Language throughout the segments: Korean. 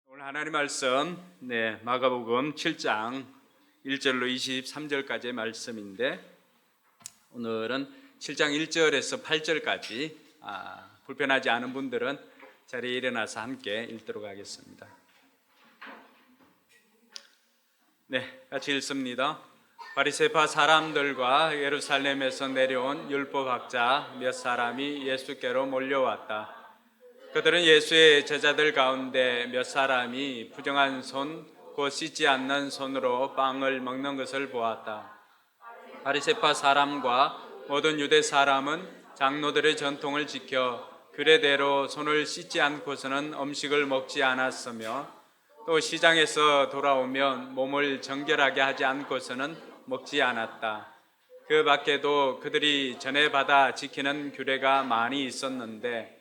오늘 하나님 말씀 마가복음 7장 1절로 23절까지의 말씀인데, 오늘은 7장 1절에서 8절까지 불편하지 않은 분들은 자리에 일어나서 함께 읽도록 하겠습니다. 같이 읽습니다. 바리새파 사람들과 예루살렘에서 내려온 율법학자 몇 사람이 예수께로 몰려왔다. 그들은 예수의 제자들 가운데 몇 사람이 부정한 손, 곧 씻지 않는 손으로 빵을 먹는 것을 보았다. 바리새파 사람과 모든 유대 사람은 장로들의 전통을 지켜 규례대로 손을 씻지 않고서는 음식을 먹지 않았으며, 또 시장에서 돌아오면 몸을 정결하게 하지 않고서는 먹지 않았다. 그 밖에도 그들이 전에 받아 지키는 규례가 많이 있었는데,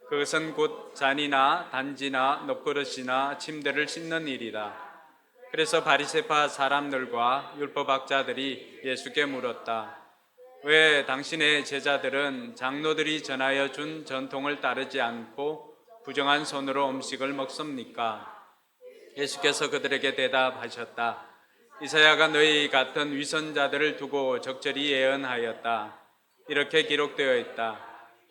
그것은 곧 잔이나 단지나 넙그릇이나 침대를 씻는 일이다. 그래서 바리새파 사람들과 율법학자들이 예수께 물었다. 왜 당신의 제자들은 장로들이 전하여 준 전통을 따르지 않고 부정한 손으로 음식을 먹습니까? 예수께서 그들에게 대답하셨다. 이사야가 너희 같은 위선자들을 두고 적절히 예언하였다. 이렇게 기록되어 있다.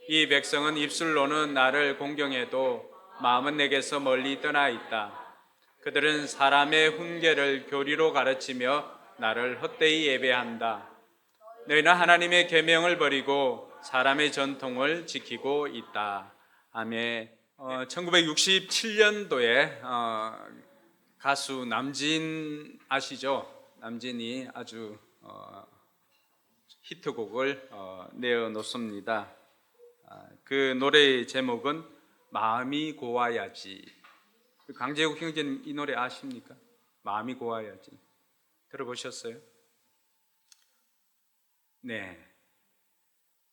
이 백성은 입술로는 나를 공경해도 마음은 내게서 멀리 떠나 있다. 그들은 사람의 훈계를 교리로 가르치며 나를 헛되이 예배한다. 너희는 하나님의 계명을 버리고 사람의 전통을 지키고 있다. 아멘. 1967년도에 가수 남진 아시죠? 남진이 아주 히트곡을 내어놓습니다. 그 노래의 제목은 마음이 고와야지. 강재욱 형제님 이 노래 아십니까? 마음이 고와야지. 들어보셨어요?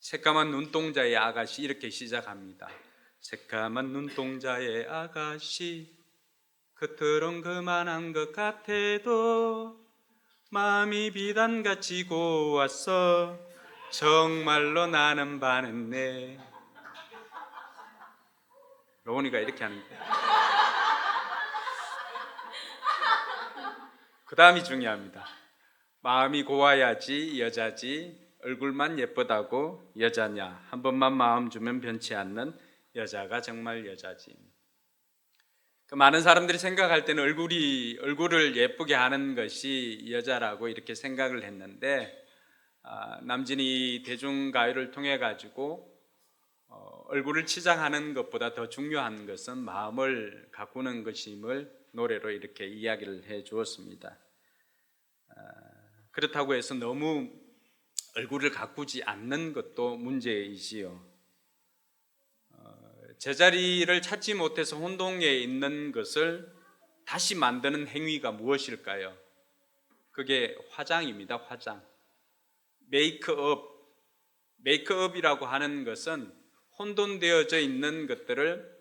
새까만 눈동자의 아가씨, 이렇게 시작합니다. 새까만 눈동자의 아가씨, 겉으론 그만한 것 같아도 마음이 비단같이 고왔어. 정말로 나는 반했네. 로운이가 이렇게 하는데, 그 다음이 중요합니다. 마음이 고와야지 여자지, 얼굴만 예쁘다고 여자냐. 한 번만 마음 주면 변치 않는 여자가 정말 여자지. 많은 사람들이 생각할 때는 얼굴을 예쁘게 하는 것이 여자라고 이렇게 생각을 했는데, 남진이 대중가요를 통해 가지고 얼굴을 치장하는 것보다 더 중요한 것은 마음을 가꾸는 것임을 노래로 이렇게 이야기를 해 주었습니다. 그렇다고 해서 너무 얼굴을 가꾸지 않는 것도 문제이지요. 제자리를 찾지 못해서 혼동에 있는 것을 다시 만드는 행위가 무엇일까요? 그게 화장입니다. 화장. 메이크업이라고 하는 것은 혼돈되어져 있는 것들을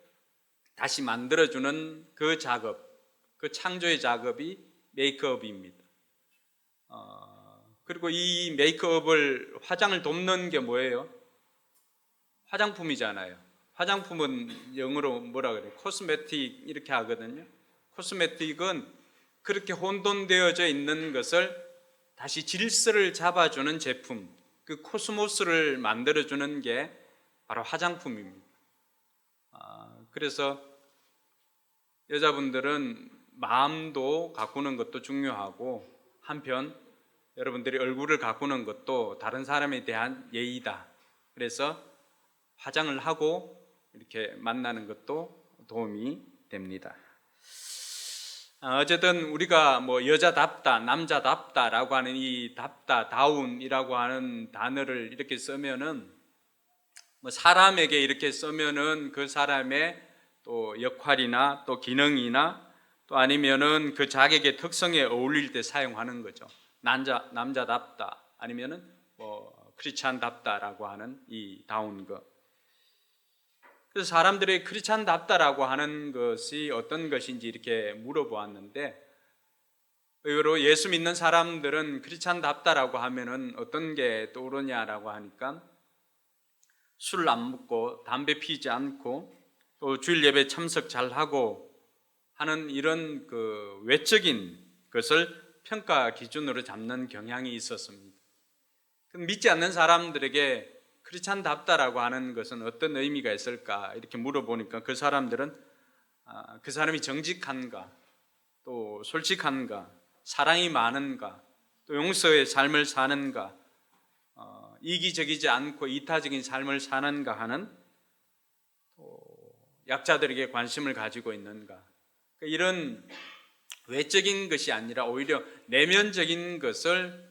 다시 만들어주는 그 작업, 그 창조의 작업이 메이크업입니다. 그리고 이 화장을 돕는 게 뭐예요? 화장품이잖아요. 화장품은 영어로 뭐라 그래요? 코스메틱 이렇게 하거든요. 코스메틱은 그렇게 혼돈되어져 있는 것을 다시 질서를 잡아주는 제품, 그 코스모스를 만들어주는 게 바로 화장품입니다. 그래서 여자분들은 마음도 가꾸는 것도 중요하고, 한편 여러분들이 얼굴을 가꾸는 것도 다른 사람에 대한 예의다. 그래서 화장을 하고 이렇게 만나는 것도 도움이 됩니다. 어쨌든 우리가 여자답다, 남자답다라고 하는 이 답다, 다운이라고 하는 단어를 이렇게 쓰면은 사람에게 이렇게 쓰면은 그 사람의 또 역할이나 또 기능이나 또 아니면은 그 자격의 특성에 어울릴 때 사용하는 거죠. 남자답다, 아니면은 크리스찬답다라고 하는 이 다운 것. 그래서 사람들이 크리스찬답다라고 하는 것이 어떤 것인지 이렇게 물어보았는데, 의외로 예수 믿는 사람들은 크리스찬답다라고 하면은 어떤 게 떠오르냐라고 하니까, 술을 안 먹고 담배 피지 않고 또 주일 예배 참석 잘하고 하는 이런 그 외적인 것을 평가 기준으로 잡는 경향이 있었습니다. 믿지 않는 사람들에게 크리스찬답다라고 하는 것은 어떤 의미가 있을까 이렇게 물어보니까 그 사람들은 그 사람이 정직한가, 또 솔직한가, 사랑이 많은가, 또 용서의 삶을 사는가, 이기적이지 않고 이타적인 삶을 사는가 하는, 또 약자들에게 관심을 가지고 있는가, 이런 외적인 것이 아니라 오히려 내면적인 것을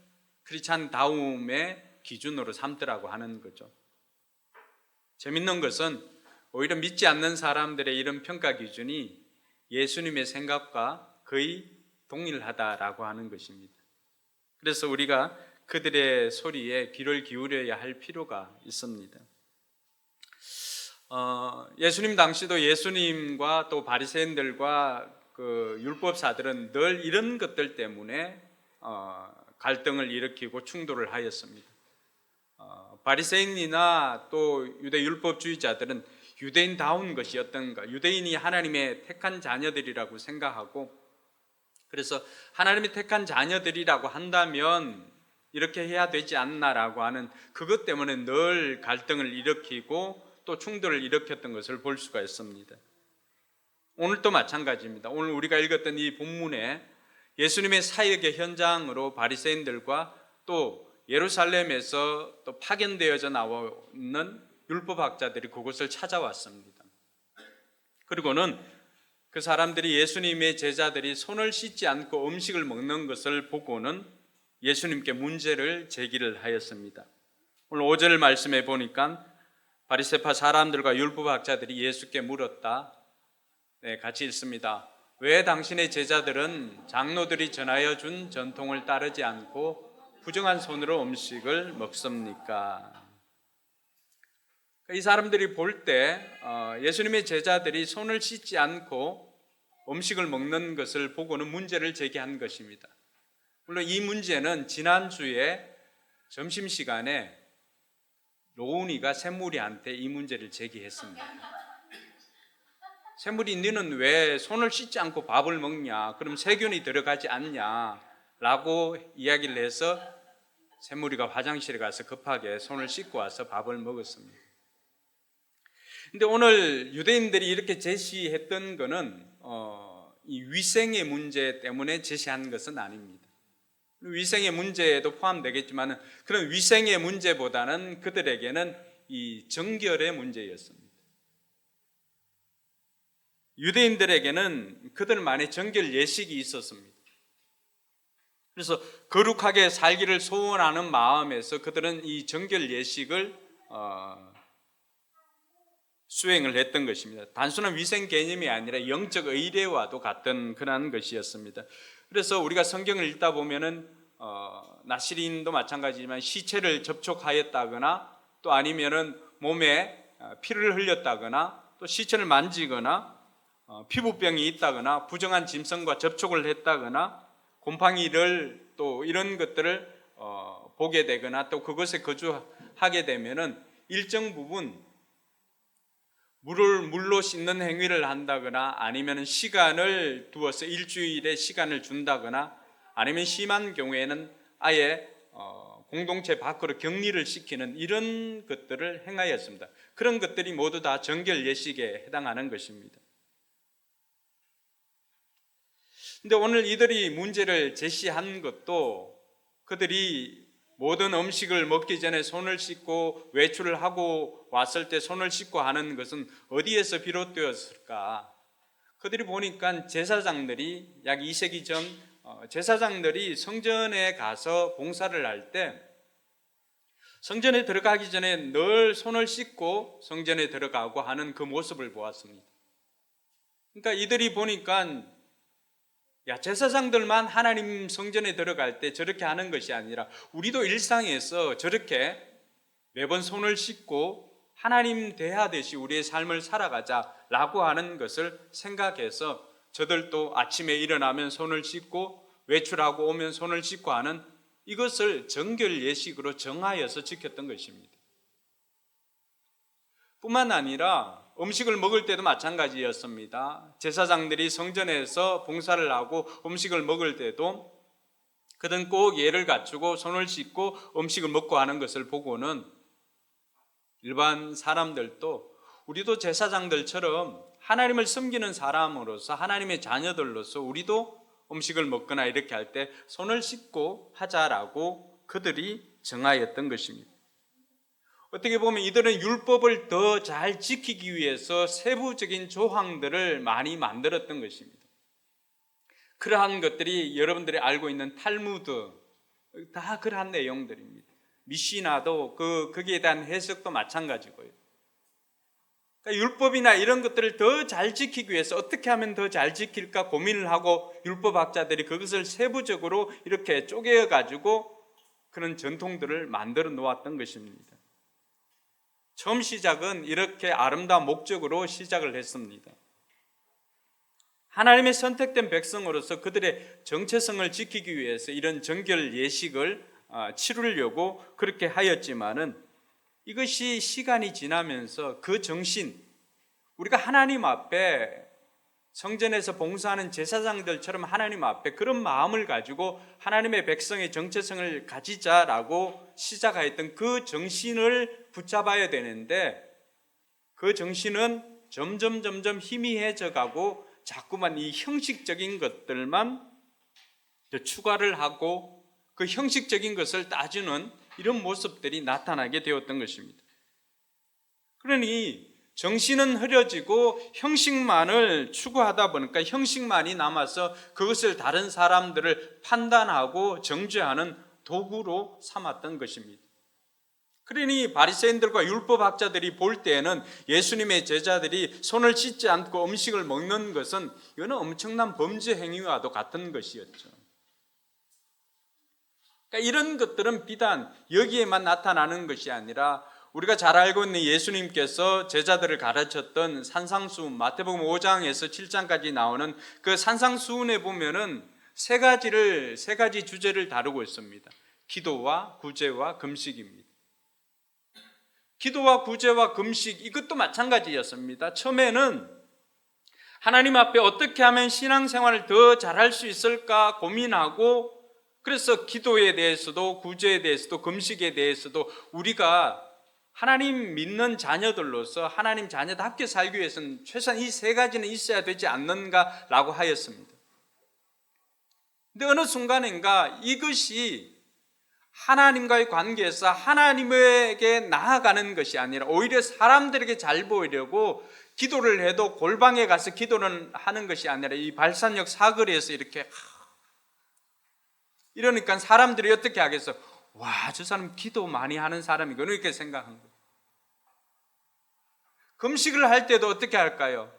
크리스찬다움의 기준으로 삼더라고 하는 거죠. 재밌는 것은 오히려 믿지 않는 사람들의 이런 평가 기준이 예수님의 생각과 거의 동일하다라고 하는 것입니다. 그래서 우리가 그들의 소리에 귀를 기울여야 할 필요가 있습니다. 예수님 당시도 예수님과 또 바리새인들과 그 율법사들은 늘 이런 것들 때문에 갈등을 일으키고 충돌을 하였습니다. 바리새인이나 또 유대 율법주의자들은 유대인다운 것이 어떤가, 유대인이 하나님의 택한 자녀들이라고 생각하고, 그래서 하나님이 택한 자녀들이라고 한다면 이렇게 해야 되지 않나라고 하는 그것 때문에 늘 갈등을 일으키고 또 충돌을 일으켰던 것을 볼 수가 있습니다. 오늘도 마찬가지입니다. 오늘 우리가 읽었던 이 본문에 예수님의 사역의 현장으로 바리새인들과 또 예루살렘에서 또 파견되어져 나오는 율법학자들이 그곳을 찾아왔습니다. 그리고는 그 사람들이 예수님의 제자들이 손을 씻지 않고 음식을 먹는 것을 보고는 예수님께 문제를 제기를 하였습니다. 오늘 5절 말씀에 보니까 바리새파 사람들과 율법학자들이 예수께 물었다. 같이 읽습니다. 왜 당신의 제자들은 장로들이 전하여 준 전통을 따르지 않고 부정한 손으로 음식을 먹습니까? 이 사람들이 볼 때 예수님의 제자들이 손을 씻지 않고 음식을 먹는 것을 보고는 문제를 제기한 것입니다. 물론 이 문제는 지난주에 점심시간에 로운이가 샘물이한테 이 문제를 제기했습니다. 샘물이 너는 왜 손을 씻지 않고 밥을 먹냐? 그럼 세균이 들어가지 않냐? 라고 이야기를 해서 샘물이가 화장실에 가서 급하게 손을 씻고 와서 밥을 먹었습니다. 근데 오늘 유대인들이 이렇게 제시했던 것은 이 위생의 문제 때문에 제시한 것은 아닙니다. 위생의 문제에도 포함되겠지만 그런 위생의 문제보다는 그들에게는 이 정결의 문제였습니다. 유대인들에게는 그들만의 정결 예식이 있었습니다. 그래서 거룩하게 살기를 소원하는 마음에서 그들은 이 정결 예식을 수행을 했던 것입니다. 단순한 위생 개념이 아니라 영적 의례와도 같은 그런 것이었습니다. 그래서 우리가 성경을 읽다 보면은 나시린도 마찬가지지만 시체를 접촉하였다거나 또 아니면은 몸에 피를 흘렸다거나 또 시체를 만지거나 피부병이 있다거나 부정한 짐승과 접촉을 했다거나 곰팡이를 또 이런 것들을 보게 되거나 또 그것에 거주하게 되면은 일정 부분 물로 씻는 행위를 한다거나 아니면 시간을 두어서 일주일의 시간을 준다거나 아니면 심한 경우에는 아예 공동체 밖으로 격리를 시키는 이런 것들을 행하였습니다. 그런 것들이 모두 다 정결 예식에 해당하는 것입니다. 근데 오늘 이들이 문제를 제시한 것도 그들이 모든 음식을 먹기 전에 손을 씻고 외출을 하고 왔을 때 손을 씻고 하는 것은 어디에서 비롯되었을까? 그들이 보니까 제사장들이 약 2세기 전 제사장들이 성전에 가서 봉사를 할 때 성전에 들어가기 전에 늘 손을 씻고 성전에 들어가고 하는 그 모습을 보았습니다. 그러니까 이들이 보니까 제사장들만 하나님 성전에 들어갈 때 저렇게 하는 것이 아니라 우리도 일상에서 저렇게 매번 손을 씻고 하나님 대하듯이 우리의 삶을 살아가자라고 하는 것을 생각해서 저들도 아침에 일어나면 손을 씻고 외출하고 오면 손을 씻고 하는 이것을 정결 예식으로 정하여서 지켰던 것입니다. 뿐만 아니라 음식을 먹을 때도 마찬가지였습니다. 제사장들이 성전에서 봉사를 하고 음식을 먹을 때도 그들은 꼭 예를 갖추고 손을 씻고 음식을 먹고 하는 것을 보고는 일반 사람들도 우리도 제사장들처럼 하나님을 섬기는 사람으로서 하나님의 자녀들로서 우리도 음식을 먹거나 이렇게 할 때 손을 씻고 하자라고 그들이 정하였던 것입니다. 어떻게 보면 이들은 율법을 더 잘 지키기 위해서 세부적인 조항들을 많이 만들었던 것입니다. 그러한 것들이 여러분들이 알고 있는 탈무드, 다 그러한 내용들입니다. 미시나도 거기에 대한 해석도 마찬가지고요. 그러니까 율법이나 이런 것들을 더 잘 지키기 위해서 어떻게 하면 더 잘 지킬까 고민을 하고 율법학자들이 그것을 세부적으로 이렇게 쪼개어 가지고 그런 전통들을 만들어 놓았던 것입니다. 처음 시작은 이렇게 아름다운 목적으로 시작을 했습니다. 하나님의 선택된 백성으로서 그들의 정체성을 지키기 위해서 이런 정결 예식을 치르려고 그렇게 하였지만은 이것이 시간이 지나면서 그 정신, 우리가 하나님 앞에 성전에서 봉사하는 제사장들처럼 하나님 앞에 그런 마음을 가지고 하나님의 백성의 정체성을 가지자라고 시작하였던 그 정신을 붙잡아야 되는데 그 정신은 점점 희미해져 가고 자꾸만 이 형식적인 것들만 추가를 하고 그 형식적인 것을 따주는 이런 모습들이 나타나게 되었던 것입니다. 그러니 정신은 흐려지고 형식만을 추구하다 보니까 형식만이 남아서 그것을 다른 사람들을 판단하고 정죄하는 도구로 삼았던 것입니다. 그러니 바리새인들과 율법학자들이 볼 때에는 예수님의 제자들이 손을 씻지 않고 음식을 먹는 것은 이거는 엄청난 범죄 행위와도 같은 것이었죠. 그러니까 이런 것들은 비단 여기에만 나타나는 것이 아니라 우리가 잘 알고 있는 예수님께서 제자들을 가르쳤던 산상수훈, 마태복음 5장에서 7장까지 나오는 그 산상수훈에 보면은 세 가지 주제를 다루고 있습니다. 기도와 구제와 금식입니다. 기도와 구제와 금식, 이것도 마찬가지였습니다. 처음에는 하나님 앞에 어떻게 하면 신앙생활을 더 잘할 수 있을까 고민하고, 그래서 기도에 대해서도 구제에 대해서도 금식에 대해서도 우리가 하나님 믿는 자녀들로서 하나님 자녀답게 살기 위해서는 최소한 이 세 가지는 있어야 되지 않는가라고 하였습니다. 근데 어느 순간인가 이것이 하나님과의 관계에서 하나님에게 나아가는 것이 아니라 오히려 사람들에게 잘 보이려고 기도를 해도 골방에 가서 기도를 하는 것이 아니라 이 발산역 사거리에서 이렇게 이러니까 사람들이 어떻게 하겠어? 와, 저 사람 기도 많이 하는 사람이구나 이렇게 생각한 거예요. 금식을 할 때도 어떻게 할까요?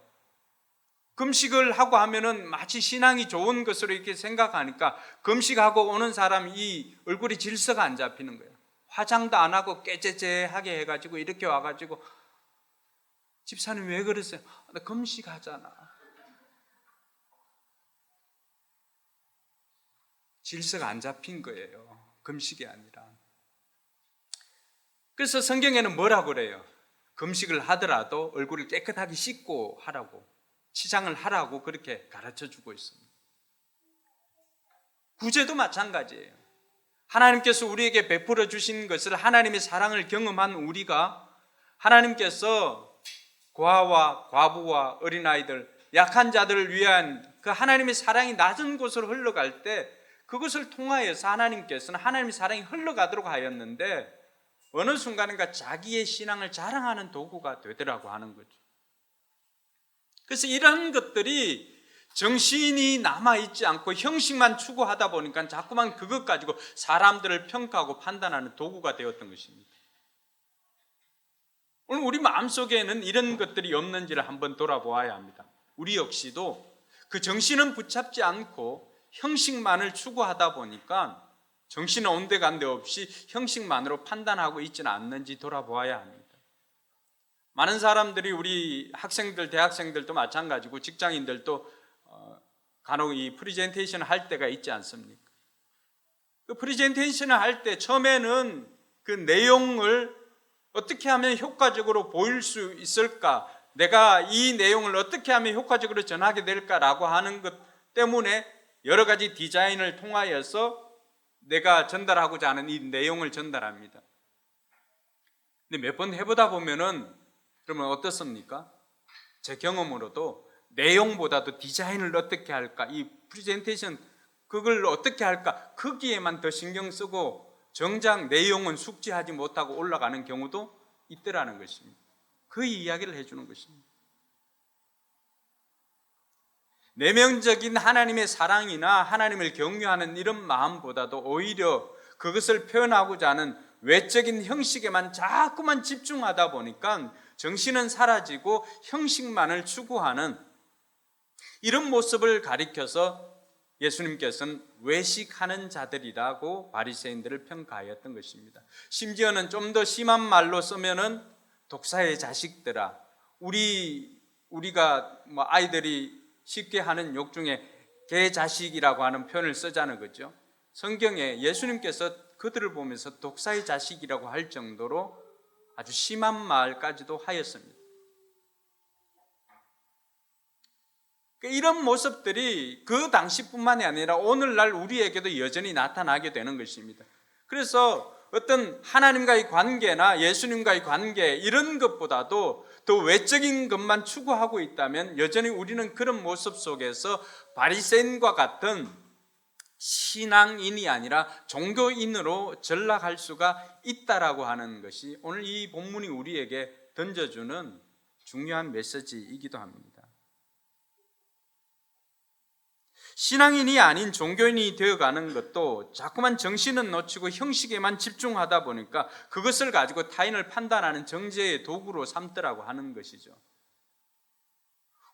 금식을 하고 하면은 마치 신앙이 좋은 것으로 이렇게 생각하니까 금식하고 오는 사람 이 얼굴이 질서가 안 잡히는 거예요. 화장도 안 하고 깨재재하게 해가지고 이렇게 와가지고 집사님 왜 그러세요? 나 금식하잖아. 질서가 안 잡힌 거예요. 금식이 아니라. 그래서 성경에는 뭐라고 그래요? 금식을 하더라도 얼굴을 깨끗하게 씻고 하라고, 치장을 하라고 그렇게 가르쳐주고 있습니다. 구제도 마찬가지예요. 하나님께서 우리에게 베풀어 주신 것을 하나님의 사랑을 경험한 우리가 하나님께서 고아와 과부와 어린아이들, 약한 자들을 위한 그 하나님의 사랑이 낮은 곳으로 흘러갈 때 그것을 통하여서 하나님께서는 하나님의 사랑이 흘러가도록 하였는데 어느 순간인가 자기의 신앙을 자랑하는 도구가 되더라고 하는 거죠. 그래서 이런 것들이 정신이 남아있지 않고 형식만 추구하다 보니까 자꾸만 그것 가지고 사람들을 평가하고 판단하는 도구가 되었던 것입니다. 오늘 우리 마음속에는 이런 것들이 없는지를 한번 돌아보아야 합니다. 우리 역시도 그 정신은 붙잡지 않고 형식만을 추구하다 보니까 정신은 온데간데 없이 형식만으로 판단하고 있지는 않는지 돌아보아야 합니다. 많은 사람들이 우리 학생들, 대학생들도 마찬가지고 직장인들도 간혹 이 프리젠테이션을 할 때가 있지 않습니까? 그 프리젠테이션을 할 때 처음에는 그 내용을 어떻게 하면 효과적으로 보일 수 있을까 내가 이 내용을 어떻게 하면 효과적으로 전하게 될까라고 하는 것 때문에 여러 가지 디자인을 통하여서 내가 전달하고자 하는 이 내용을 전달합니다. 근데 몇 번 해보다 보면은 그러면 어떻습니까? 제 경험으로도 내용보다도 디자인을 어떻게 할까, 이 프레젠테이션 그걸 어떻게 할까, 거기에만 더 신경 쓰고 정작 내용은 숙지하지 못하고 올라가는 경우도 있더라는 것입니다. 그 이야기를 해주는 것입니다. 내면적인 하나님의 사랑이나 하나님을 경외하는 이런 마음보다도 오히려 그것을 표현하고자 하는 외적인 형식에만 자꾸만 집중하다 보니까 정신은 사라지고 형식만을 추구하는 이런 모습을 가리켜서 예수님께서는 외식하는 자들이라고 바리새인들을 평가하였던 것입니다. 심지어는 좀 더 심한 말로 쓰면은 독사의 자식들아, 우리가 아이들이 쉽게 하는 욕 중에 개 자식이라고 하는 표현을 쓰자는 거죠. 성경에 예수님께서 그들을 보면서 독사의 자식이라고 할 정도로 아주 심한 말까지도 하였습니다. 이런 모습들이 그 당시뿐만이 아니라 오늘날 우리에게도 여전히 나타나게 되는 것입니다. 그래서 어떤 하나님과의 관계나 예수님과의 관계 이런 것보다도 더 외적인 것만 추구하고 있다면 여전히 우리는 그런 모습 속에서 바리새인과 같은 신앙인이 아니라 종교인으로 전락할 수가 있다라고 하는 것이 오늘 이 본문이 우리에게 던져주는 중요한 메시지이기도 합니다. 신앙인이 아닌 종교인이 되어가는 것도 자꾸만 정신은 놓치고 형식에만 집중하다 보니까 그것을 가지고 타인을 판단하는 정죄의 도구로 삼더라고 하는 것이죠.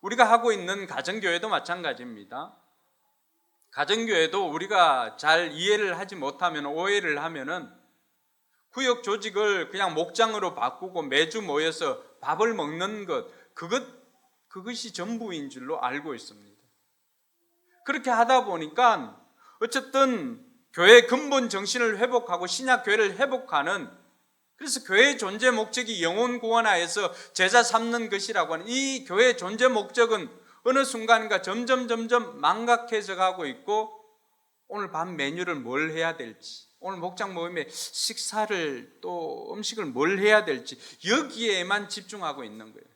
우리가 하고 있는 가정교회도 마찬가지입니다. 가정교회도 우리가 잘 이해를 하지 못하면, 오해를 하면은 구역 조직을 그냥 목장으로 바꾸고 매주 모여서 밥을 먹는 것, 그것이 전부인 줄로 알고 있습니다. 그렇게 하다 보니까 어쨌든 교회의 근본 정신을 회복하고 신약교회를 회복하는, 그래서 교회의 존재 목적이 영혼 구원하여서 제자 삼는 것이라고 하는 이 교회의 존재 목적은 어느 순간인가 점점 망각해져 가고 있고, 오늘 밤 메뉴를 뭘 해야 될지, 오늘 목장 모임에 식사를 또 음식을 뭘 해야 될지 여기에만 집중하고 있는 거예요.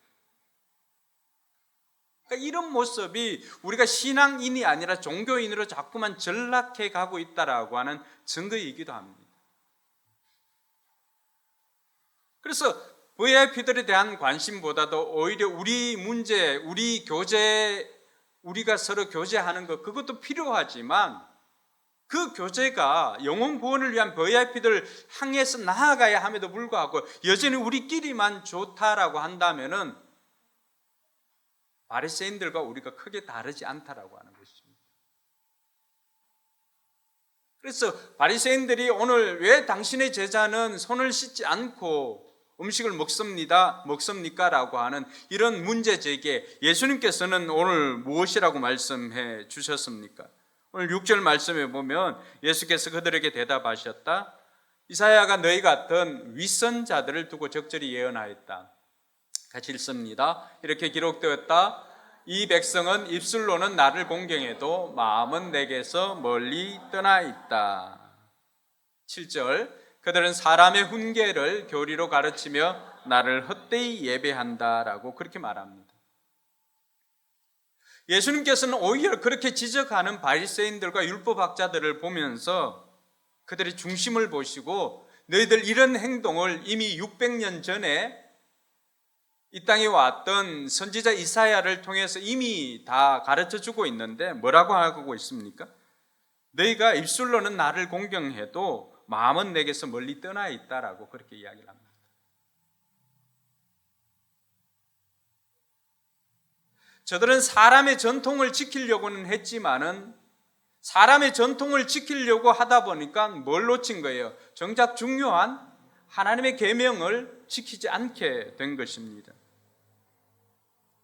그러니까 이런 모습이 우리가 신앙인이 아니라 종교인으로 자꾸만 전락해 가고 있다라고 하는 증거이기도 합니다. 그래서 VIP들에 대한 관심보다도 오히려 우리 문제, 우리 교제, 우리가 서로 교제하는 것, 그것도 필요하지만 그 교제가 영혼 구원을 위한 VIP들을 향해서 나아가야 함에도 불구하고 여전히 우리끼리만 좋다라고 한다면은 바리새인들과 우리가 크게 다르지 않다라고 하는 것입니다. 그래서 바리새인들이 오늘 왜 당신의 제자는 손을 씻지 않고 음식을 먹습니까? 라고 하는 이런 문제 제기에 예수님께서는 오늘 무엇이라고 말씀해 주셨습니까? 오늘 6절 말씀에 보면 예수께서 그들에게 대답하셨다. 이사야가 너희 같은 윗선자들을 두고 적절히 예언하였다. 같이 읽습니다. 이렇게 기록되었다. 이 백성은 입술로는 나를 공경해도 마음은 내게서 멀리 떠나 있다. 7절. 그들은 사람의 훈계를 교리로 가르치며 나를 헛되이 예배한다라고 그렇게 말합니다. 예수님께서는 오히려 그렇게 지적하는 바리새인들과 율법학자들을 보면서 그들의 중심을 보시고 너희들 이런 행동을 이미 600년 전에 이 땅에 왔던 선지자 이사야를 통해서 이미 다 가르쳐주고 있는데 뭐라고 하고 있습니까? 너희가 입술로는 나를 공경해도 마음은 내게서 멀리 떠나 있다라고 그렇게 이야기를 합니다. 저들은 사람의 전통을 지키려고는 했지만은 사람의 전통을 지키려고 하다 보니까 뭘 놓친 거예요? 정작 중요한 하나님의 계명을 지키지 않게 된 것입니다.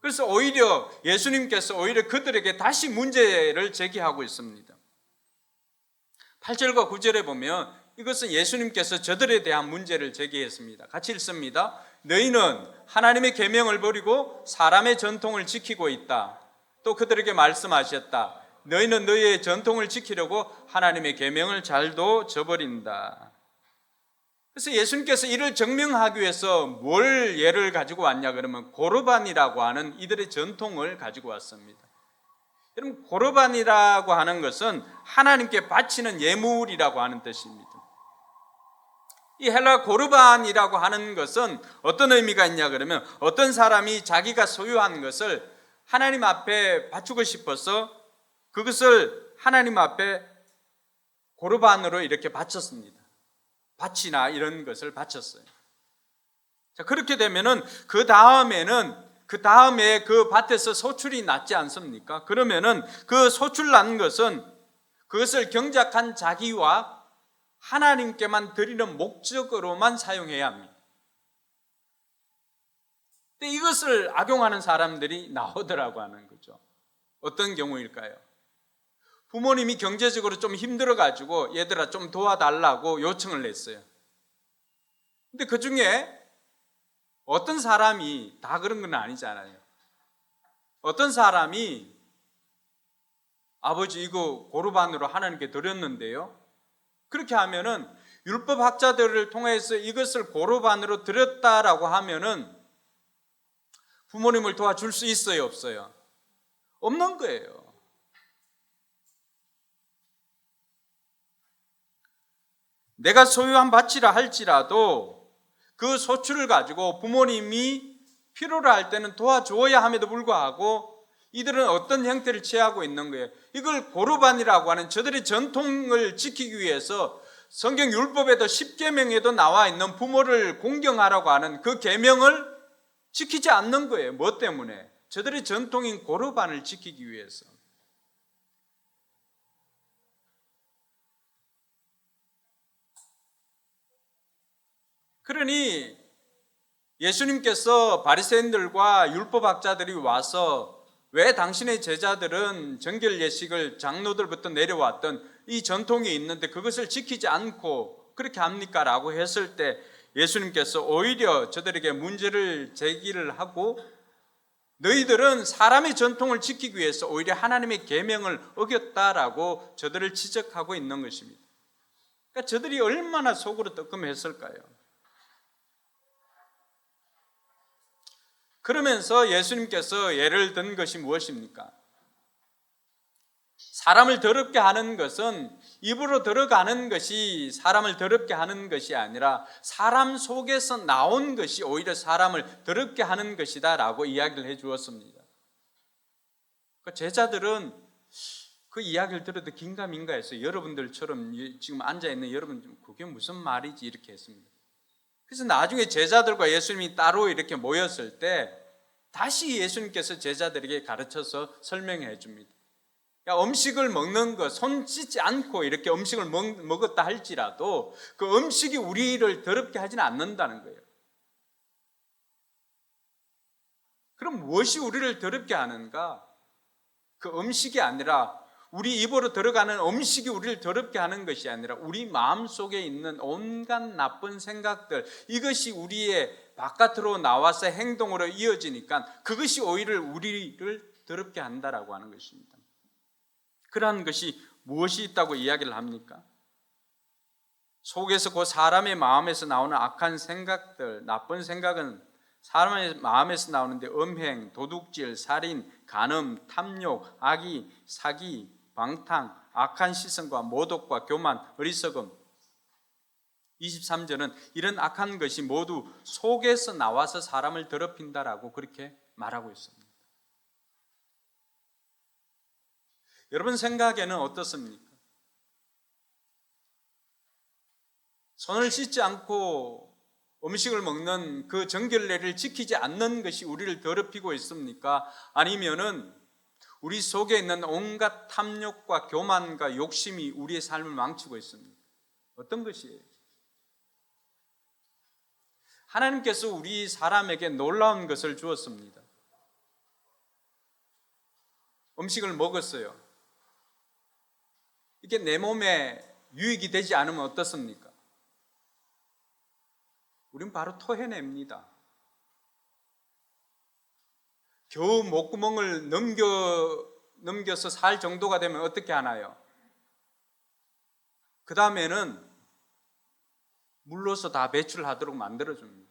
그래서 오히려 예수님께서 오히려 그들에게 다시 문제를 제기하고 있습니다. 8절과 9절에 보면 이것은 예수님께서 저들에 대한 문제를 제기했습니다. 같이 읽습니다. 너희는 하나님의 계명을 버리고 사람의 전통을 지키고 있다. 또 그들에게 말씀하셨다. 너희는 너희의 전통을 지키려고 하나님의 계명을 잘도 저버린다. 그래서 예수님께서 이를 증명하기 위해서 뭘 예를 가지고 왔냐 그러면 고르반이라고 하는 이들의 전통을 가지고 왔습니다. 여러분, 고르반이라고 하는 것은 하나님께 바치는 예물이라고 하는 뜻입니다. 이 헬라 고르반이라고 하는 것은 어떤 의미가 있냐 그러면 어떤 사람이 자기가 소유한 것을 하나님 앞에 바치고 싶어서 그것을 하나님 앞에 고르반으로 이렇게 바쳤습니다. 밭이나 이런 것을 바쳤어요. 자, 그렇게 되면은 그 다음에 그 밭에서 소출이 났지 않습니까? 그러면은 그 소출 난 것은 그것을 경작한 자기와 하나님께만 드리는 목적으로만 사용해야 합니다. 근데 이것을 악용하는 사람들이 나오더라고 하는 거죠. 어떤 경우일까요? 부모님이 경제적으로 좀 힘들어가지고 얘들아 좀 도와달라고 요청을 했어요. 근데 그 중에 어떤 사람이 다 그런 건 아니잖아요. 어떤 사람이 아버지 이거 고르반으로 하나님께 드렸는데요. 그렇게 하면은 율법학자들을 통해서 이것을 고르반으로 드렸다라고 하면은 부모님을 도와줄 수 있어요, 없어요? 없는 거예요. 내가 소유한 밭이라 할지라도 그 소출을 가지고 부모님이 필요로 할 때는 도와주어야 함에도 불구하고 이들은 어떤 형태를 취하고 있는 거예요. 이걸 고르반이라고 하는 저들의 전통을 지키기 위해서 성경 율법에도 10계명에도 나와 있는 부모를 공경하라고 하는 그 계명을 지키지 않는 거예요. 뭐 때문에? 저들의 전통인 고르반을 지키기 위해서. 그러니 예수님께서 바리새인들과 율법학자들이 와서 왜 당신의 제자들은 정결 예식을 장로들부터 내려왔던 이 전통이 있는데 그것을 지키지 않고 그렇게 합니까? 라고 했을 때 예수님께서 오히려 저들에게 문제를 제기를 하고 너희들은 사람의 전통을 지키기 위해서 오히려 하나님의 계명을 어겼다라고 저들을 지적하고 있는 것입니다. 그러니까 저들이 얼마나 속으로 뜨끔했을까요? 그러면서 예수님께서 예를 든 것이 무엇입니까? 사람을 더럽게 하는 것은 입으로 들어가는 것이 사람을 더럽게 하는 것이 아니라 사람 속에서 나온 것이 오히려 사람을 더럽게 하는 것이다 라고 이야기를 해 주었습니다. 제자들은 그 이야기를 들어도 긴가민가해서 여러분들처럼 지금 앉아있는 여러분 그게 무슨 말이지 이렇게 했습니다. 그래서 나중에 제자들과 예수님이 따로 이렇게 모였을 때 다시 예수님께서 제자들에게 가르쳐서 설명해 줍니다. 음식을 먹는 것, 손 씻지 않고 이렇게 음식을 먹었다 할지라도 그 음식이 우리를 더럽게 하지는 않는다는 거예요. 그럼 무엇이 우리를 더럽게 하는가? 그 음식이 아니라 우리 입으로 들어가는 음식이 우리를 더럽게 하는 것이 아니라 우리 마음속에 있는 온갖 나쁜 생각들, 이것이 우리의 바깥으로 나와서 행동으로 이어지니까 그것이 오히려 우리를 더럽게 한다라고 하는 것입니다. 그러한 것이 무엇이 있다고 이야기를 합니까? 속에서 그 사람의 마음에서 나오는 악한 생각들, 나쁜 생각은 사람의 마음에서 나오는데 음행, 도둑질, 살인, 간음, 탐욕, 악의, 사기, 방탕, 악한 시선과 모독과 교만, 어리석음. 23절은 이런 악한 것이 모두 속에서 나와서 사람을 더럽힌다라고 그렇게 말하고 있습니다. 여러분 생각에는 어떻습니까? 손을 씻지 않고 음식을 먹는 그 정결례를 지키지 않는 것이 우리를 더럽히고 있습니까? 아니면은 우리 속에 있는 온갖 탐욕과 교만과 욕심이 우리의 삶을 망치고 있습니까? 어떤 것이에요? 하나님께서 우리 사람에게 놀라운 것을 주었습니다. 음식을 먹었어요. 이게 내 몸에 유익이 되지 않으면 어떻습니까? 우린 바로 토해냅니다. 겨우 목구멍을 넘겨서 살 정도가 되면 어떻게 하나요? 그 다음에는 물로서 다 배출하도록 만들어줍니다.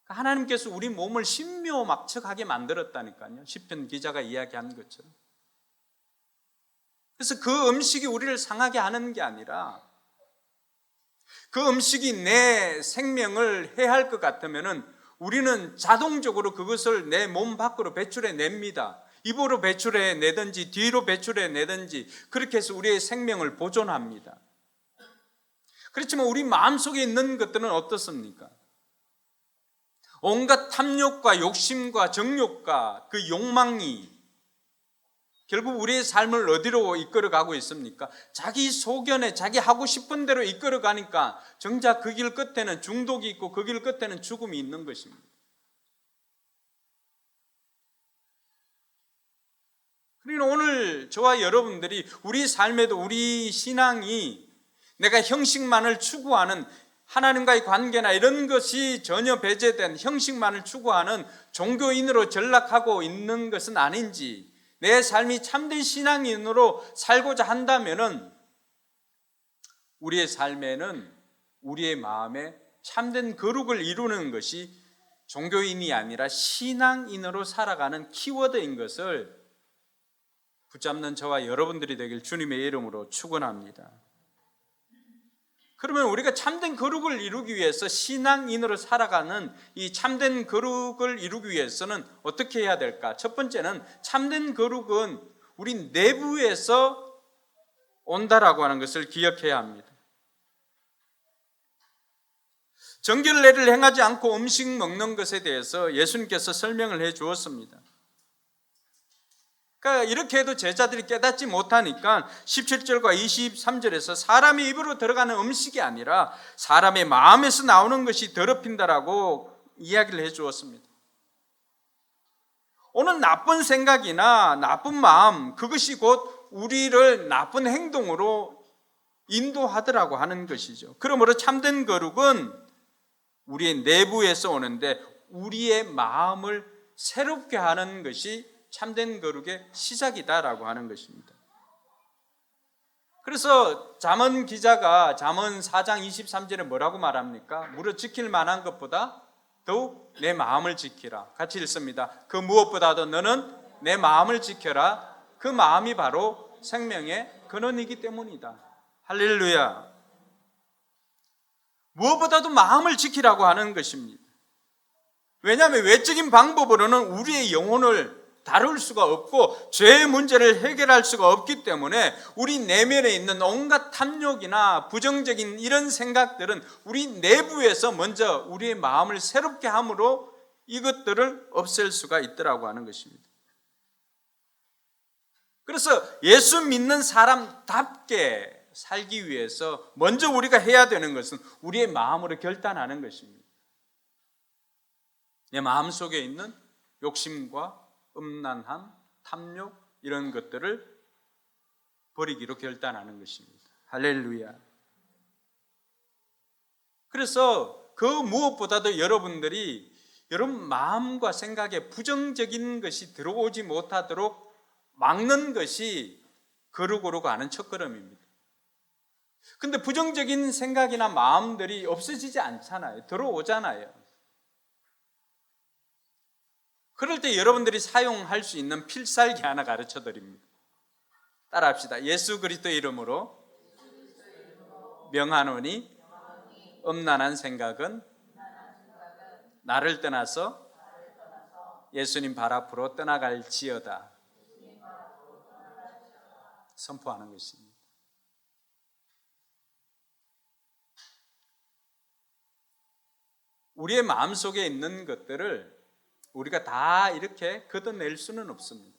하나님께서 우리 몸을 신묘막측하게 만들었다니까요. 시편 기자가 이야기한 것처럼. 그래서 그 음식이 우리를 상하게 하는 게 아니라 그 음식이 내 생명을 해할 것 같으면은 우리는 자동적으로 그것을 내 몸 밖으로 배출해 냅니다. 입으로 배출해 내든지 뒤로 배출해 내든지 그렇게 해서 우리의 생명을 보존합니다. 그렇지만 우리 마음속에 있는 것들은 어떻습니까? 온갖 탐욕과 욕심과 정욕과 그 욕망이 결국 우리의 삶을 어디로 이끌어가고 있습니까? 자기 소견에 자기 하고 싶은 대로 이끌어가니까 정작 그 길 끝에는 중독이 있고 그 길 끝에는 죽음이 있는 것입니다. 그러니까 오늘 저와 여러분들이 우리 삶에도 우리 신앙이 내가 형식만을 추구하는 하나님과의 관계나 이런 것이 전혀 배제된 형식만을 추구하는 종교인으로 전락하고 있는 것은 아닌지, 내 삶이 참된 신앙인으로 살고자 한다면은 우리의 삶에는 우리의 마음에 참된 거룩을 이루는 것이 종교인이 아니라 신앙인으로 살아가는 키워드인 것을 붙잡는 저와 여러분들이 되길 주님의 이름으로 축원합니다. 그러면 우리가 참된 거룩을 이루기 위해서 신앙인으로 살아가는 이 참된 거룩을 이루기 위해서는 어떻게 해야 될까? 첫 번째는 참된 거룩은 우리 내부에서 온다라고 하는 것을 기억해야 합니다. 정결례를 행하지 않고 음식 먹는 것에 대해서 예수님께서 설명을 해 주었습니다. 그러니까 이렇게 해도 제자들이 깨닫지 못하니까 17절과 23절에서 사람의 입으로 들어가는 음식이 아니라 사람의 마음에서 나오는 것이 더럽힌다라고 이야기를 해 주었습니다. 오늘 나쁜 생각이나 나쁜 마음, 그것이 곧 우리를 나쁜 행동으로 인도하더라고 하는 것이죠. 그러므로 참된 거룩은 우리의 내부에서 오는데 우리의 마음을 새롭게 하는 것이 참된 거룩의 시작이다라고 하는 것입니다. 그래서 잠언 기자가 잠언 4장 23절에 뭐라고 말합니까? 무릇 지킬 만한 것보다 더욱 내 마음을 지키라. 같이 읽습니다. 그 무엇보다도 너는 내 마음을 지켜라. 그 마음이 바로 생명의 근원이기 때문이다. 할렐루야. 무엇보다도 마음을 지키라고 하는 것입니다. 왜냐하면 외적인 방법으로는 우리의 영혼을 다룰 수가 없고 죄의 문제를 해결할 수가 없기 때문에 우리 내면에 있는 온갖 탐욕이나 부정적인 이런 생각들은 우리 내부에서 먼저 우리의 마음을 새롭게 함으로 이것들을 없앨 수가 있더라고 하는 것입니다. 그래서 예수 믿는 사람답게 살기 위해서 먼저 우리가 해야 되는 것은 우리의 마음으로 결단하는 것입니다. 내 마음속에 있는 욕심과 음란함, 탐욕 이런 것들을 버리기로 결단하는 것입니다. 할렐루야. 그래서 그 무엇보다도 여러분들이 여러분 마음과 생각에 부정적인 것이 들어오지 못하도록 막는 것이 거룩으로 가는 첫걸음입니다. 근데 부정적인 생각이나 마음들이 없어지지 않잖아요. 들어오잖아요. 그럴 때 여러분들이 사용할 수 있는 필살기 하나 가르쳐 드립니다. 따라합시다. 예수 그리스도의 이름으로 명하노니 음란한 생각은 나를 떠나서 예수님 발 앞으로 떠나갈지어다. 선포하는 것입니다. 우리의 마음속에 있는 것들을 우리가 다 이렇게 걷어낼 수는 없습니다.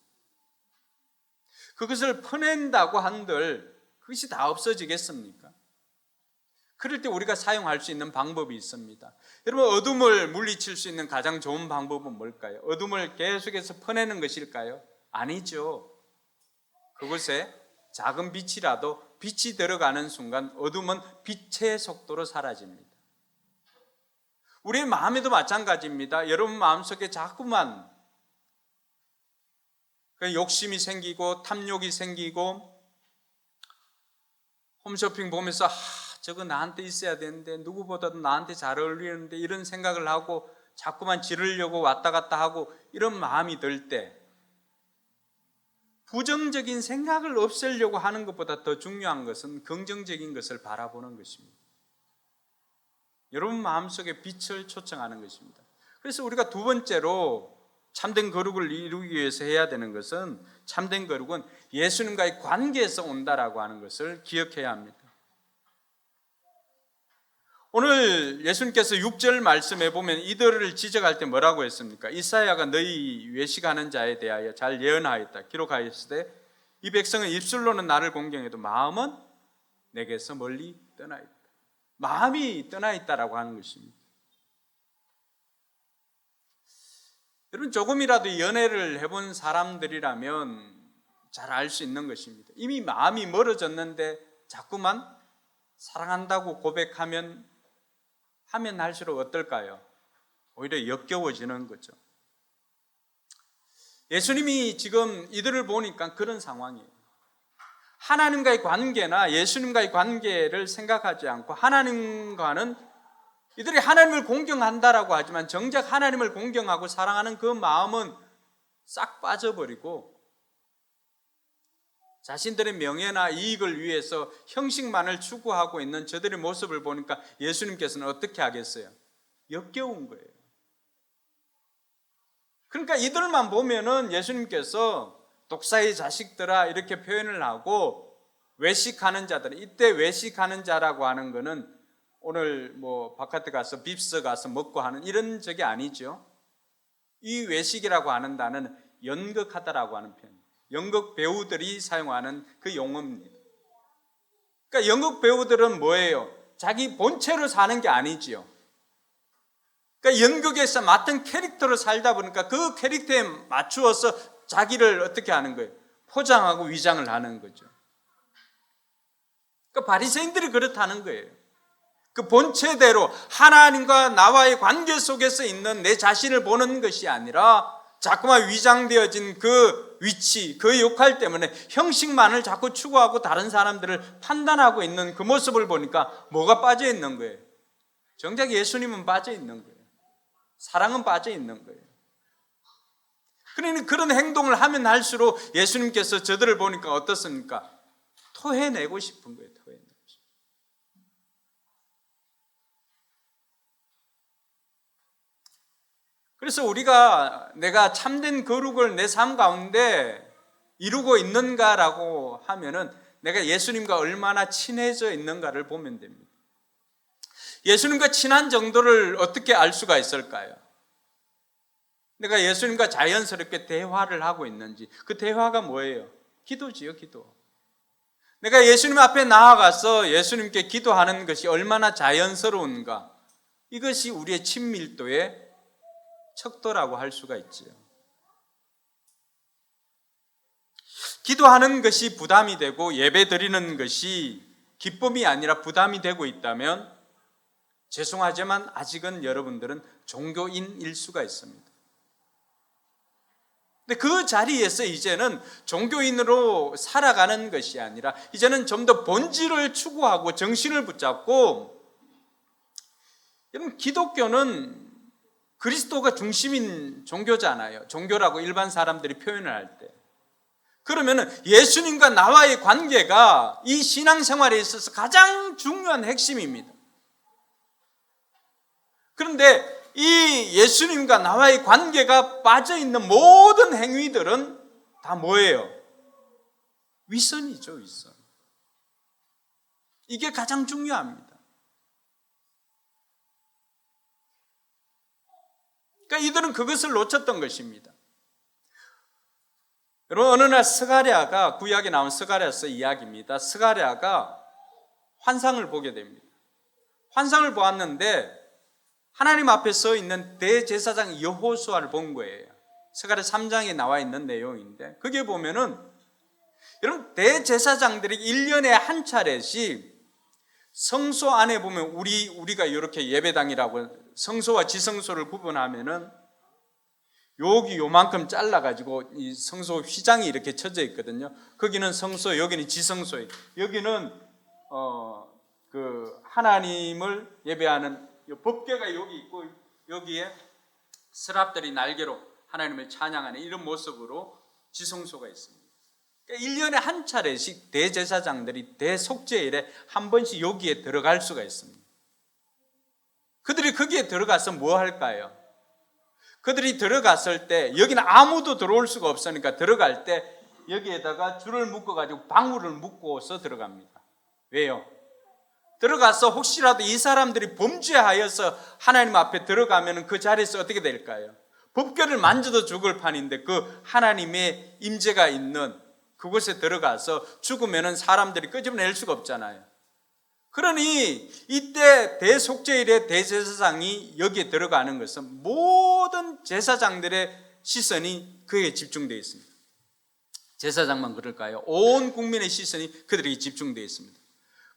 그것을 퍼낸다고 한들 그것이 다 없어지겠습니까? 그럴 때 우리가 사용할 수 있는 방법이 있습니다. 여러분, 어둠을 물리칠 수 있는 가장 좋은 방법은 뭘까요? 어둠을 계속해서 퍼내는 것일까요? 아니죠. 그것에 작은 빛이라도 빛이 들어가는 순간 어둠은 빛의 속도로 사라집니다. 우리의 마음에도 마찬가지입니다. 여러분 마음속에 자꾸만 욕심이 생기고 탐욕이 생기고 홈쇼핑 보면서 저거 나한테 있어야 되는데 누구보다도 나한테 잘 어울리는데 이런 생각을 하고 자꾸만 지르려고 왔다 갔다 하고 이런 마음이 들 때 부정적인 생각을 없애려고 하는 것보다 더 중요한 것은 긍정적인 것을 바라보는 것입니다. 여러분 마음속에 빛을 초청하는 것입니다. 그래서 우리가 두 번째로 참된 거룩을 이루기 위해서 해야 되는 것은 참된 거룩은 예수님과의 관계에서 온다라고 하는 것을 기억해야 합니다. 오늘 예수님께서 6절 말씀에 보면 이들을 지적할 때 뭐라고 했습니까? 이사야가 너희 외식하는 자에 대하여 잘 예언하였다. 기록하였으되 이 백성은 입술로는 나를 공경해도 마음은 내게서 멀리 떠나 있다. 마음이 떠나 있다라고 하는 것입니다. 여러분 조금이라도 연애를 해본 사람들이라면 잘 알 수 있는 것입니다. 이미 마음이 멀어졌는데 자꾸만 사랑한다고 고백하면 할수록 어떨까요? 오히려 역겨워지는 거죠. 예수님이 지금 이들을 보니까 그런 상황이에요. 하나님과의 관계나 예수님과의 관계를 생각하지 않고 하나님과는 이들이 하나님을 공경한다라고 하지만 정작 하나님을 공경하고 사랑하는 그 마음은 싹 빠져버리고 자신들의 명예나 이익을 위해서 형식만을 추구하고 있는 저들의 모습을 보니까 예수님께서는 어떻게 하겠어요? 역겨운 거예요. 그러니까 이들만 보면은 예수님께서 독사의 자식들아 이렇게 표현을 하고 외식하는 자들, 이때 외식하는 자라고 하는 거는 오늘 바깥에 가서 빕스 가서 먹고 하는 이런 적이 아니죠. 이 외식이라고 하는 단어는 연극하다라고 하는 표현, 연극 배우들이 사용하는 그 용어입니다. 그러니까 연극 배우들은 뭐예요? 자기 본체로 사는 게 아니지요. 그러니까 연극에서 맡은 캐릭터로 살다 보니까 그 캐릭터에 맞추어서 자기를 어떻게 하는 거예요? 포장하고 위장을 하는 거죠. 그러니까 바리새인들이 그렇다는 거예요. 그 본체대로 하나님과 나와의 관계 속에서 있는 내 자신을 보는 것이 아니라 자꾸만 위장되어진 그 위치, 그 역할 때문에 형식만을 자꾸 추구하고 다른 사람들을 판단하고 있는 그 모습을 보니까 뭐가 빠져 있는 거예요? 정작 예수님은 빠져 있는 거예요. 사랑은 빠져 있는 거예요. 그러니 그런 행동을 하면 할수록 예수님께서 저들을 보니까 어떻습니까? 토해내고 싶은 거예요. 토해내고 싶은. 그래서 우리가 내가 참된 거룩을 내 삶 가운데 이루고 있는가라고 하면은 내가 예수님과 얼마나 친해져 있는가를 보면 됩니다. 예수님과 친한 정도를 어떻게 알 수가 있을까요? 내가 예수님과 자연스럽게 대화를 하고 있는지. 그 대화가 뭐예요? 기도지요, 기도. 내가 예수님 앞에 나아가서 예수님께 기도하는 것이 얼마나 자연스러운가. 이것이 우리의 친밀도의 척도라고 할 수가 있지요. 기도하는 것이 부담이 되고 예배 드리는 것이 기쁨이 아니라 부담이 되고 있다면 죄송하지만 아직은 여러분들은 종교인일 수가 있습니다. 근데 그 자리에서 이제는 종교인으로 살아가는 것이 아니라 이제는 좀 더 본질을 추구하고 정신을 붙잡고, 여러분 기독교는 그리스도가 중심인 종교잖아요. 종교라고 일반 사람들이 표현을 할 때. 그러면은 예수님과 나와의 관계가 이 신앙생활에 있어서 가장 중요한 핵심입니다. 그런데 이 예수님과 나와의 관계가 빠져있는 모든 행위들은 다 뭐예요? 위선이죠, 위선. 이게 가장 중요합니다. 그러니까 이들은 그것을 놓쳤던 것입니다. 여러분, 어느 날 스가랴가, 구약에 나온 스가랴서 이야기입니다. 스가랴가 환상을 보게 됩니다. 환상을 보았는데 하나님 앞에 서 있는 대제사장 여호수아를 본 거예요. 스가랴 3장에 나와 있는 내용인데, 거기에 보면은 여러분, 대제사장들이 1년에 한 차례씩 성소 안에 보면 우리가 이렇게 예배당이라고 성소와 지성소를 구분하면은 여기 요만큼 잘라가지고 이 성소 휘장이 이렇게 쳐져 있거든요. 거기는 성소, 여기는 지성소예요. 여기는 그 하나님을 예배하는 법궤가 여기 있고 여기에 스랍들이 날개로 하나님을 찬양하는 이런 모습으로 지성소가 있습니다. 그러니까 1년에 한 차례씩 대제사장들이 대속죄일에 한 번씩 여기에 들어갈 수가 있습니다. 그들이 거기에 들어가서 뭐 할까요? 그들이 들어갔을 때 여기는 아무도 들어올 수가 없으니까 들어갈 때 여기에다가 줄을 묶어가지고 방울을 묶어서 들어갑니다. 왜요? 들어가서 혹시라도 이 사람들이 범죄하여서 하나님 앞에 들어가면 그 자리에서 어떻게 될까요? 법궤를 만져도 죽을 판인데 그 하나님의 임재가 있는 그곳에 들어가서 죽으면 사람들이 끄집어낼 수가 없잖아요. 그러니 이때 대속죄일에 대제사장이 여기에 들어가는 것은 모든 제사장들의 시선이 그에 집중되어 있습니다. 제사장만 그럴까요? 온 국민의 시선이 그들에게 집중되어 있습니다.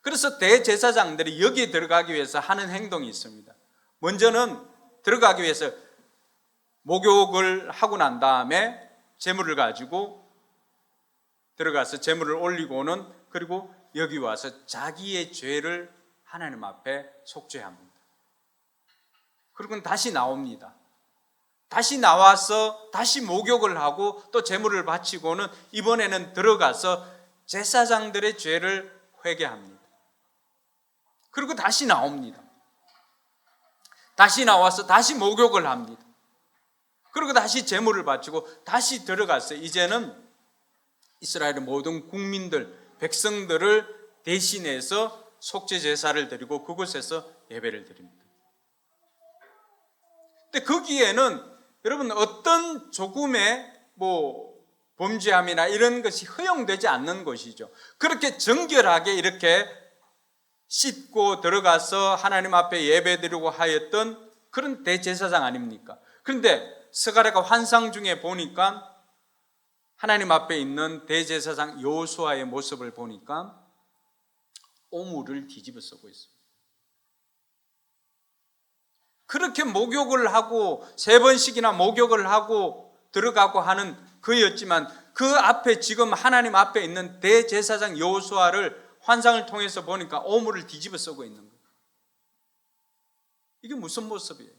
그래서 대제사장들이 여기에 들어가기 위해서 하는 행동이 있습니다. 먼저는 들어가기 위해서 목욕을 하고 난 다음에 제물을 가지고 들어가서 제물을 올리고는 그리고 여기 와서 자기의 죄를 하나님 앞에 속죄합니다. 그리고 다시 나옵니다. 다시 나와서 다시 목욕을 하고 또 제물을 바치고는 이번에는 들어가서 제사장들의 죄를 회개합니다. 그리고 다시 나옵니다. 다시 나와서 다시 목욕을 합니다. 그리고 다시 제물을 바치고 다시 들어가서 이제는 이스라엘의 모든 국민들, 백성들을 대신해서 속죄 제사를 드리고 그곳에서 예배를 드립니다. 근데 거기에는 여러분 어떤 조금의 범죄함이나 이런 것이 허용되지 않는 것이죠. 그렇게 정결하게 이렇게 씻고 들어가서 하나님 앞에 예배드리고 하였던 그런 대제사장 아닙니까? 그런데 스가랴가 환상 중에 보니까 하나님 앞에 있는 대제사장 여호수아의 모습을 보니까 오물을 뒤집어 쓰고 있습니다. 그렇게 목욕을 하고 3번씩이나 목욕을 하고 들어가고 하는 그였지만 그 앞에 지금 하나님 앞에 있는 대제사장 여호수아를 환상을 통해서 보니까 오물을 뒤집어 쓰고 있는 거예요. 이게 무슨 모습이에요?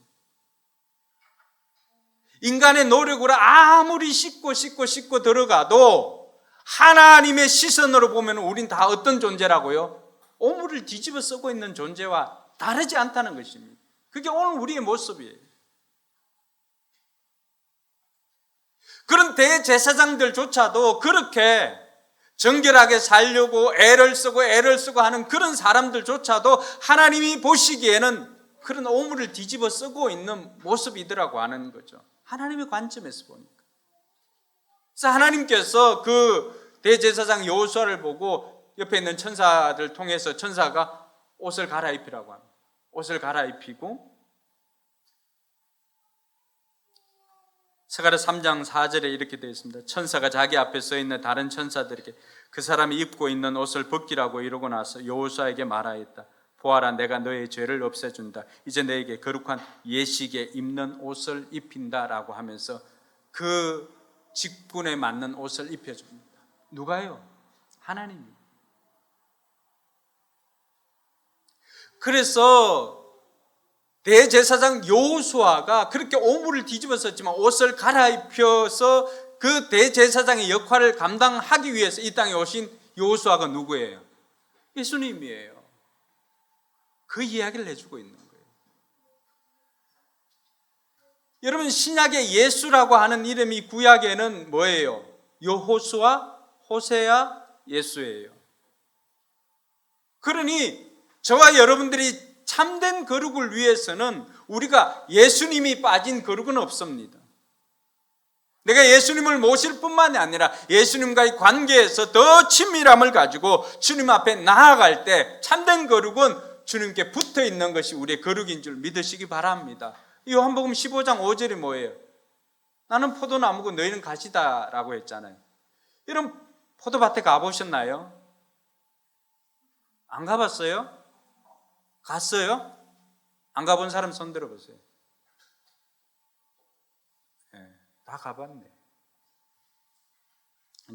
인간의 노력으로 아무리 씻고 들어가도 하나님의 시선으로 보면 우린 다 어떤 존재라고요? 오물을 뒤집어 쓰고 있는 존재와 다르지 않다는 것입니다. 그게 오늘 우리의 모습이에요. 그런 대제사장들조차도 그렇게 정결하게 살려고 애를 쓰고 하는 그런 사람들조차도 하나님이 보시기에는 그런 오물을 뒤집어 쓰고 있는 모습이더라고 하는 거죠. 하나님의 관점에서 보니까. 그래서 하나님께서 그 대제사장 여호수아를 보고 옆에 있는 천사들 통해서 천사가 옷을 갈아입히라고 합니다. 옷을 갈아입히고 스가랴 3장 4절에 이렇게 되어 있습니다. 천사가 자기 앞에 서 있는 다른 천사들에게 그 사람이 입고 있는 옷을 벗기라고 이러고 나서 여호수아에게 말하였다. 보아라, 내가 너의 죄를 없애준다. 이제 너에게 거룩한 예식에 입는 옷을 입힌다라고 하면서 그 직분에 맞는 옷을 입혀줍니다. 누가요? 하나님이. 그래서 대제사장 여호수아가 그렇게 오물을 뒤집었었지만 옷을 갈아입혀서 그 대제사장의 역할을 감당하기 위해서 이 땅에 오신 여호수아가 누구예요? 예수님이에요. 그 이야기를 해주고 있는 거예요. 여러분, 신약의 예수라고 하는 이름이 구약에는 뭐예요? 여호수아, 호세아, 예수예요. 그러니 저와 여러분들이 참된 거룩을 위해서는 우리가 예수님이 빠진 거룩은 없습니다. 내가 예수님을 모실 뿐만이 아니라 예수님과의 관계에서 더 친밀함을 가지고 주님 앞에 나아갈 때 참된 거룩은 주님께 붙어 있는 것이 우리의 거룩인 줄 믿으시기 바랍니다. 요한복음 15장 5절이 뭐예요? 나는 포도나무고 너희는 가시다라고 했잖아요. 여러분, 포도밭에 가보셨나요? 안 가봤어요? 갔어요? 안 가본 사람 손 들어보세요. 네, 다 가봤네.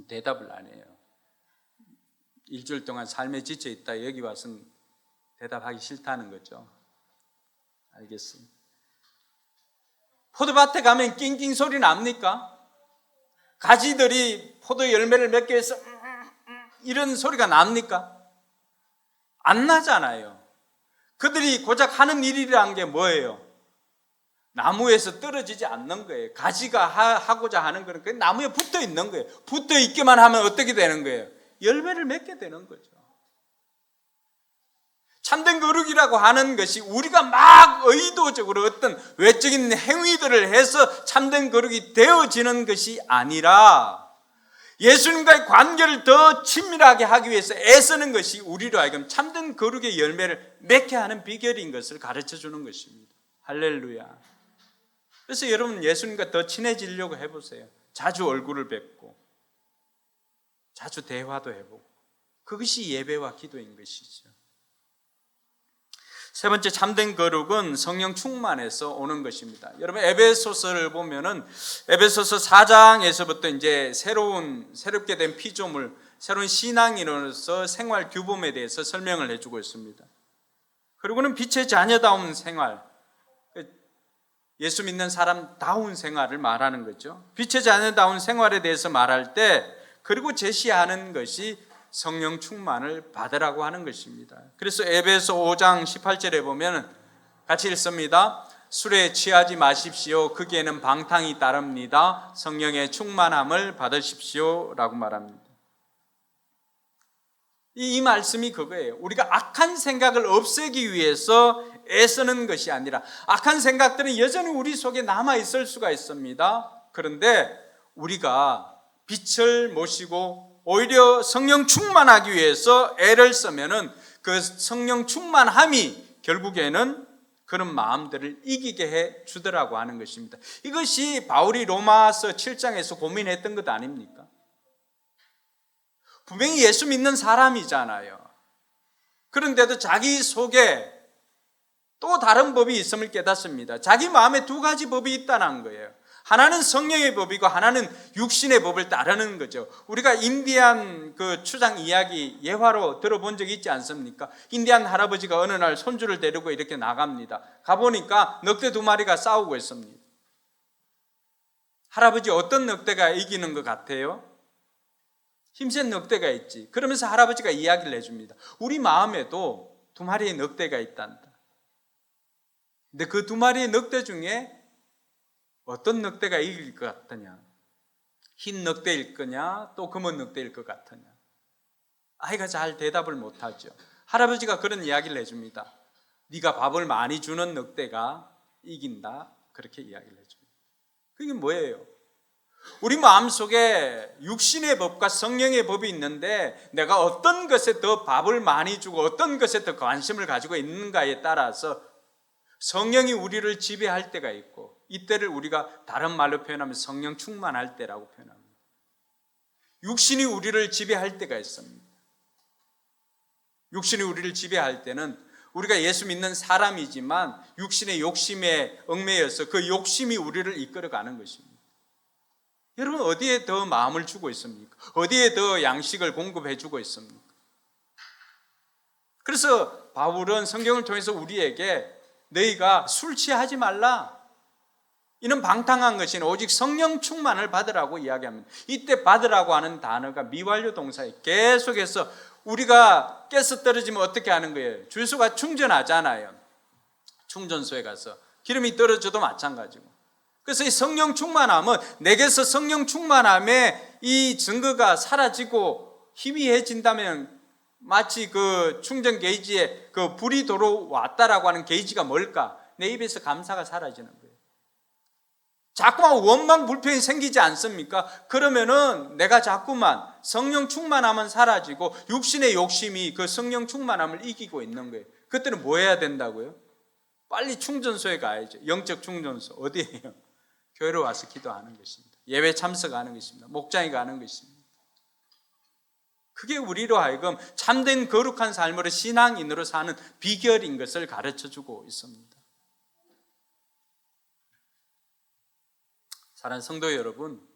대답을 안 해요. 일주일 동안 삶에 지쳐 있다 여기 와서는 대답하기 싫다는 거죠. 알겠습니다. 포도밭에 가면 낑낑 소리 납니까? 가지들이 포도 열매를 맺기 위해서 이런 소리가 납니까? 안 나잖아요. 그들이 고작 하는 일이라는 게 뭐예요? 나무에서 떨어지지 않는 거예요. 가지가 하고자 하는 거는 그 나무에 붙어 있는 거예요. 붙어 있기만 하면 어떻게 되는 거예요? 열매를 맺게 되는 거죠. 참된 거룩이라고 하는 것이 우리가 막 의도적으로 어떤 외적인 행위들을 해서 참된 거룩이 되어지는 것이 아니라 예수님과의 관계를 더 친밀하게 하기 위해서 애쓰는 것이 우리로 하여금 참된 거룩의 열매를 맺게 하는 비결인 것을 가르쳐 주는 것입니다. 할렐루야. 그래서 여러분 예수님과 더 친해지려고 해보세요. 자주 얼굴을 뵙고 자주 대화도 해보고 그것이 예배와 기도인 것이죠. 세 번째 참된 거룩은 성령 충만에서 오는 것입니다. 여러분 에베소서를 보면은 에베소서 4장에서부터 이제 새롭게 된 피조물, 새로운 신앙인으로서 생활 규범에 대해서 설명을 해주고 있습니다. 그리고는 빛의 자녀다운 생활, 예수 믿는 사람다운 생활을 말하는 거죠. 빛의 자녀다운 생활에 대해서 말할 때 그리고 제시하는 것이 성령 충만을 받으라고 하는 것입니다. 그래서 에베소 5장 18절에 보면 같이 읽습니다. 술에 취하지 마십시오. 거기에는 방탕이 따릅니다. 성령의 충만함을 받으십시오 라고 말합니다. 이 말씀이 그거예요. 우리가 악한 생각을 없애기 위해서 애쓰는 것이 아니라 악한 생각들은 여전히 우리 속에 남아있을 수가 있습니다. 그런데 우리가 빛을 모시고 오히려 성령 충만하기 위해서 애를 쓰면은 그 성령 충만함이 결국에는 그런 마음들을 이기게 해 주더라고 하는 것입니다. 이것이 바울이 로마서 7장에서 고민했던 것 아닙니까? 분명히 예수 믿는 사람이잖아요. 그런데도 자기 속에 또 다른 법이 있음을 깨닫습니다. 자기 마음에 두 가지 법이 있다는 거예요. 하나는 성령의 법이고 하나는 육신의 법을 따르는 거죠. 우리가 인디안 그 추장 이야기 예화로 들어본 적이 있지 않습니까? 인디안 할아버지가 어느 날 손주를 데리고 이렇게 나갑니다. 가보니까 늑대 두 마리가 싸우고 있습니다. 할아버지 어떤 늑대가 이기는 것 같아요? 힘센 늑대가 있지. 그러면서 할아버지가 이야기를 해줍니다. 우리 마음에도 두 마리의 늑대가 있단다. 근데 그 두 마리의 늑대 중에 어떤 늑대가 이길 것 같으냐? 흰 늑대일 거냐? 또 검은 늑대일 것 같으냐? 아이가 잘 대답을 못하죠. 할아버지가 그런 이야기를 해줍니다. 네가 밥을 많이 주는 늑대가 이긴다. 그렇게 이야기를 해줍니다. 그게 뭐예요? 우리 마음속에 육신의 법과 성령의 법이 있는데 내가 어떤 것에 더 밥을 많이 주고 어떤 것에 더 관심을 가지고 있는가에 따라서 성령이 우리를 지배할 때가 있고 이때를 우리가 다른 말로 표현하면 성령 충만할 때라고 표현합니다. 육신이 우리를 지배할 때가 있습니다. 육신이 우리를 지배할 때는 우리가 예수 믿는 사람이지만 육신의 욕심에 얽매여서 그 욕심이 우리를 이끌어가는 것입니다. 여러분 어디에 더 마음을 주고 있습니까? 어디에 더 양식을 공급해 주고 있습니까? 그래서 바울은 성경을 통해서 우리에게 너희가 술 취하지 말라. 이는 방탕한 것이니 오직 성령 충만을 받으라고 이야기합니다. 이때 받으라고 하는 단어가 미완료 동사에 계속해서 우리가 가스 떨어지면 어떻게 하는 거예요? 주유소가 충전하잖아요. 충전소에 가서 기름이 떨어져도 마찬가지고. 그래서 이 성령 충만함은 내게서 성령 충만함에 이 증거가 사라지고 희미해진다면 마치 그 충전 게이지에 그 불이 들어왔다라고 하는 게이지가 뭘까? 내 입에서 감사가 사라지는 거예요. 자꾸만 원망 불평이 생기지 않습니까? 그러면은 내가 자꾸만 성령 충만함은 사라지고 육신의 욕심이 그 성령 충만함을 이기고 있는 거예요. 그때는 뭐 해야 된다고요? 빨리 충전소에 가야죠. 영적 충전소 어디예요? 교회로 와서 기도하는 것입니다. 예배 참석하는 것입니다. 목장에 가는 것입니다. 그게 우리로 하여금 참된 거룩한 삶으로 신앙인으로 사는 비결인 것을 가르쳐주고 있습니다. 사랑하는 성도 여러분,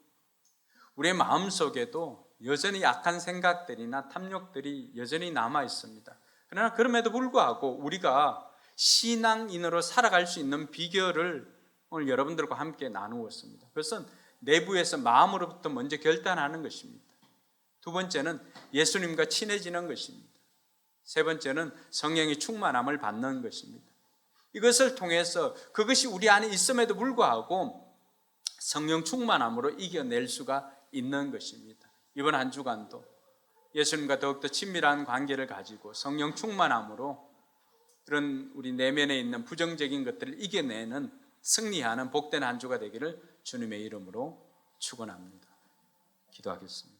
우리의 마음속에도 여전히 약한 생각들이나 탐욕들이 여전히 남아 있습니다. 그러나 그럼에도 불구하고 우리가 신앙인으로 살아갈 수 있는 비결을 오늘 여러분들과 함께 나누었습니다. 그것은 내부에서 마음으로부터 먼저 결단하는 것입니다. 두 번째는 예수님과 친해지는 것입니다. 세 번째는 성령의 충만함을 받는 것입니다. 이것을 통해서 그것이 우리 안에 있음에도 불구하고 성령 충만함으로 이겨낼 수가 있는 것입니다. 이번 한 주간도 예수님과 더욱더 친밀한 관계를 가지고 성령 충만함으로 그런 우리 내면에 있는 부정적인 것들을 이겨내는 승리하는 복된 한 주가 되기를 주님의 이름으로 축원합니다. 기도하겠습니다.